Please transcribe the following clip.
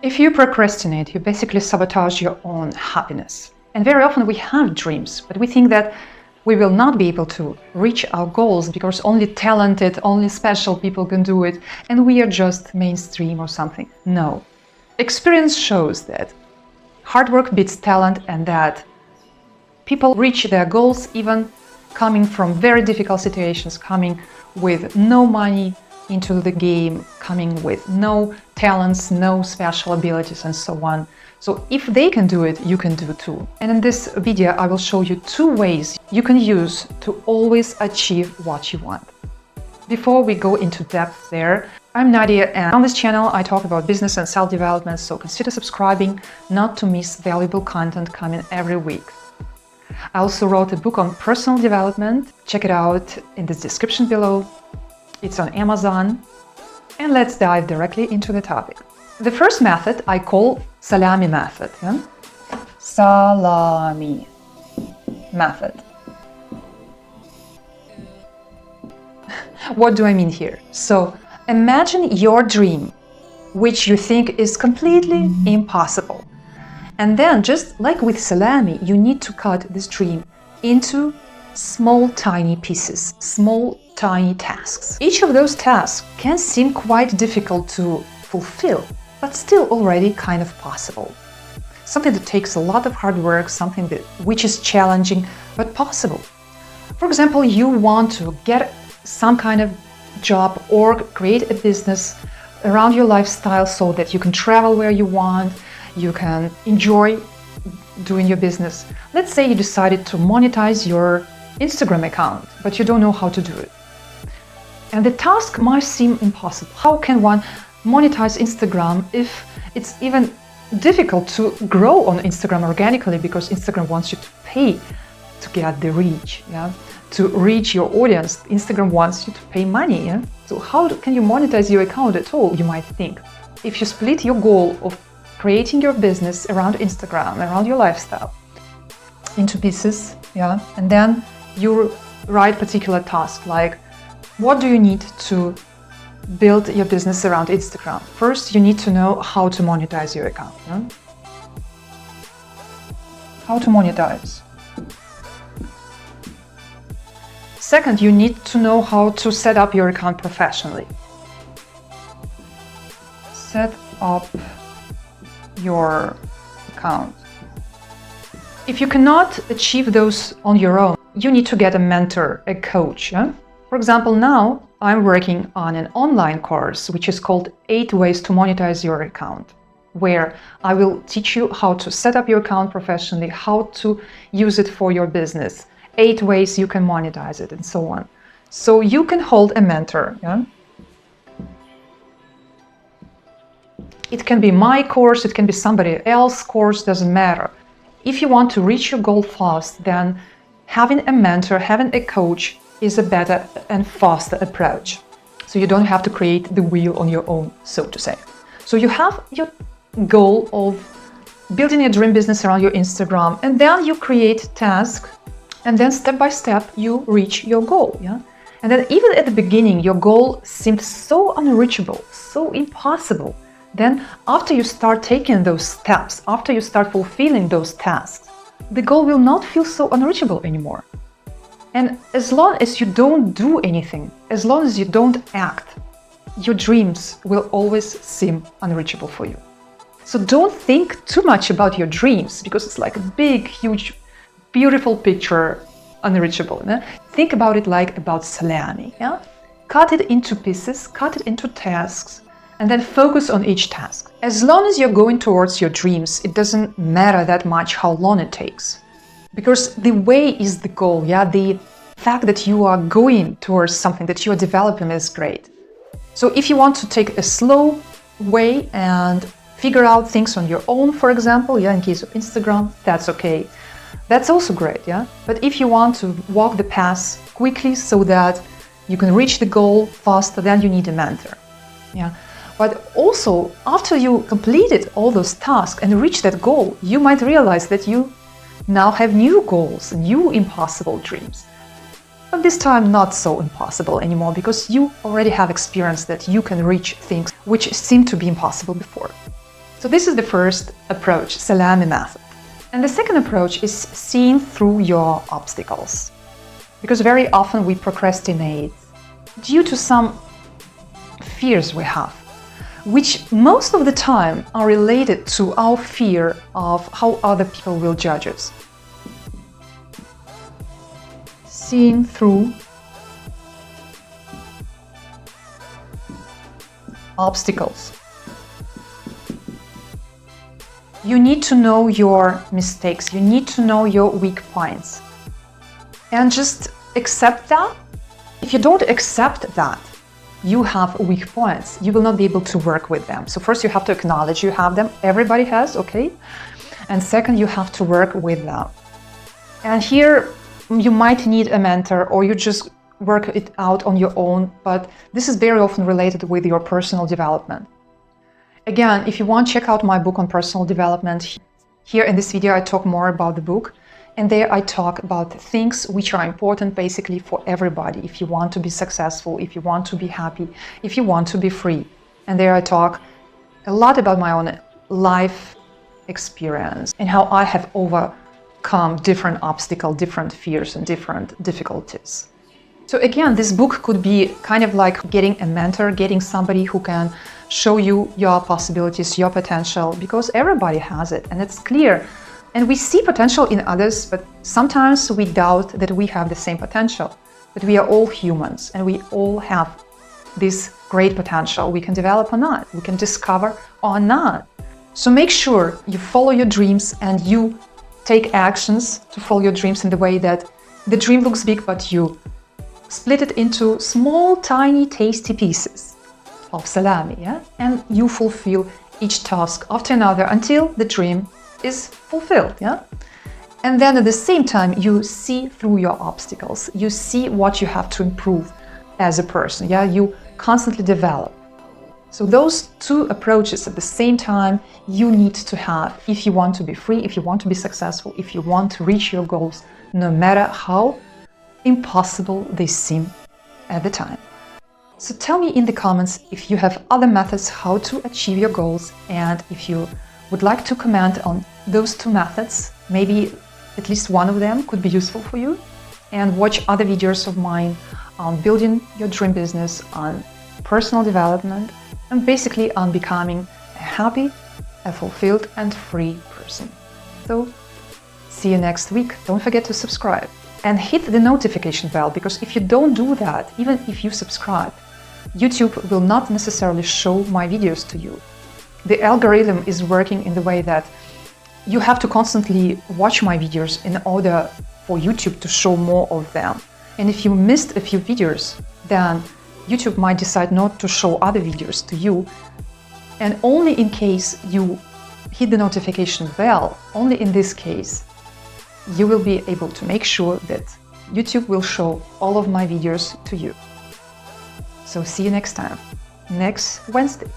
If you procrastinate, you basically sabotage your own happiness. And very often we have dreams, but we think that we will not be able to reach our goals because only talented, only special people can do it, and we are just mainstream or something. No. Experience shows that hard work beats talent and that people reach their goals even coming from very difficult situations, coming with no money into the game, coming with no talents, no special abilities, and so on. So if they can do it, you can do it too. And in this video, I will show you 2 ways you can use to always achieve what you want. Before we go into depth there, I'm Nadia, and on this channel I talk about business and self-development, so consider subscribing not to miss valuable content coming every week. I also wrote a book on personal development. Check it out in the description below. It's on Amazon. And let's dive directly into the topic. The first method I call salami method. Yeah? Salami method. What do I mean here? So imagine your dream, which you think is completely impossible. And then, just like with salami, you need to cut this dream into small, tiny pieces, small, tiny tasks. Each of those tasks can seem quite difficult to fulfill, but still already kind of possible. Something that takes a lot of hard work, something which is challenging, but possible. For example, you want to get some kind of job or create a business around your lifestyle so that you can travel where you want, you can enjoy doing your business. Let's say you decided to monetize your Instagram account, but you don't know how to do it. And the task might seem impossible. How can one monetize Instagram if it's even difficult to grow on Instagram organically because Instagram wants you to pay to get the reach, yeah? To reach your audience, Instagram wants you to pay money, yeah? So how can you monetize your account at all, you might think? If you split your goal of creating your business around Instagram, around your lifestyle, into pieces, yeah, and then you write particular tasks like, what do you need to build your business around Instagram? First, you need to know how to monetize your account. Yeah? How to monetize. Second, you need to know how to set up your account professionally. Set up your account. If you cannot achieve those on your own, you need to get a mentor, a coach. Yeah? For example, now I'm working on an online course which is called 8 Ways to Monetize Your Account, where I will teach you how to set up your account professionally, how to use it for your business, 8 ways you can monetize it, and so on. So you can hold a mentor. Yeah? It can be my course, it can be somebody else's course, doesn't matter. If you want to reach your goal fast, then having a mentor, having a coach is a better and faster approach. So you don't have to create the wheel on your own, so to say. So you have your goal of building a dream business around your Instagram, and then you create tasks, and then step by step you reach your goal. Yeah? And then even at the beginning, your goal seemed so unreachable, so impossible. Then after you start taking those steps, after you start fulfilling those tasks, the goal will not feel so unreachable anymore. And as long as you don't do anything, as long as you don't act, your dreams will always seem unreachable for you. So don't think too much about your dreams because it's like a big, huge, beautiful picture, unreachable. Yeah? Think about it like about salami. Yeah? Cut it into pieces, cut it into tasks, and then focus on each task. As long as you're going towards your dreams, it doesn't matter that much how long it takes. Because the way is the goal, yeah? The fact that you are going towards something that you are developing is great. So if you want to take a slow way and figure out things on your own, for example, yeah, in case of Instagram, that's okay. That's also great, yeah? But if you want to walk the path quickly so that you can reach the goal faster, then you need a mentor, yeah? But also, after you completed all those tasks and reach that goal, you might realize that you now have new goals, new impossible dreams. But this time not so impossible anymore because you already have experience that you can reach things which seemed to be impossible before. So this is the first approach, salami method. And the second approach is seeing through your obstacles. Because very often we procrastinate due to some fears we have, which most of the time are related to our fear of how other people will judge us. Seeing through obstacles. You need to know your mistakes. You need to know your weak points. And just accept that. If you don't accept that you have weak points, you will not be able to work with them. So first you have to acknowledge you have them. Everybody has, okay? And second, you have to work with them. And here you might need a mentor, or you just work it out on your own, but this is very often related with your personal development. Again, if you want, check out my book on personal development. Here in this video I talk more about the book, and there I talk about things which are important basically for everybody. If you want to be successful, if you want to be happy, if you want to be free. And there I talk a lot about my own life experience and how I have overcome different obstacles, different fears and different difficulties. So again, this book could be kind of like getting a mentor, getting somebody who can show you your possibilities, your potential, because everybody has it and it's clear. And we see potential in others, but sometimes we doubt that we have the same potential. But we are all humans and we all have this great potential. We can develop or not, we can discover or not. So make sure you follow your dreams and you take actions to follow your dreams in the way that the dream looks big, but you split it into small, tiny, tasty pieces of salami, yeah? And you fulfill each task after another until the dream is fulfilled, yeah? And then at the same time, you see through your obstacles. You see what you have to improve as a person, yeah? You constantly develop. So those two approaches at the same time you need to have if you want to be free, if you want to be successful, if you want to reach your goals, no matter how impossible they seem at the time. So tell me in the comments if you have other methods how to achieve your goals, and if you would like to comment on those two methods, maybe at least one of them could be useful for you, and watch other videos of mine on building your dream business, on personal development, and basically on becoming a happy, a fulfilled and free person. So see you next week. Don't forget to subscribe and hit the notification bell, because if you don't do that, even if you subscribe, YouTube will not necessarily show my videos to you. The algorithm is working in the way that you have to constantly watch my videos in order for YouTube to show more of them. And if you missed a few videos, then YouTube might decide not to show other videos to you. And only in case you hit the notification bell, only in this case, you will be able to make sure that YouTube will show all of my videos to you. So see you next time, next Wednesday.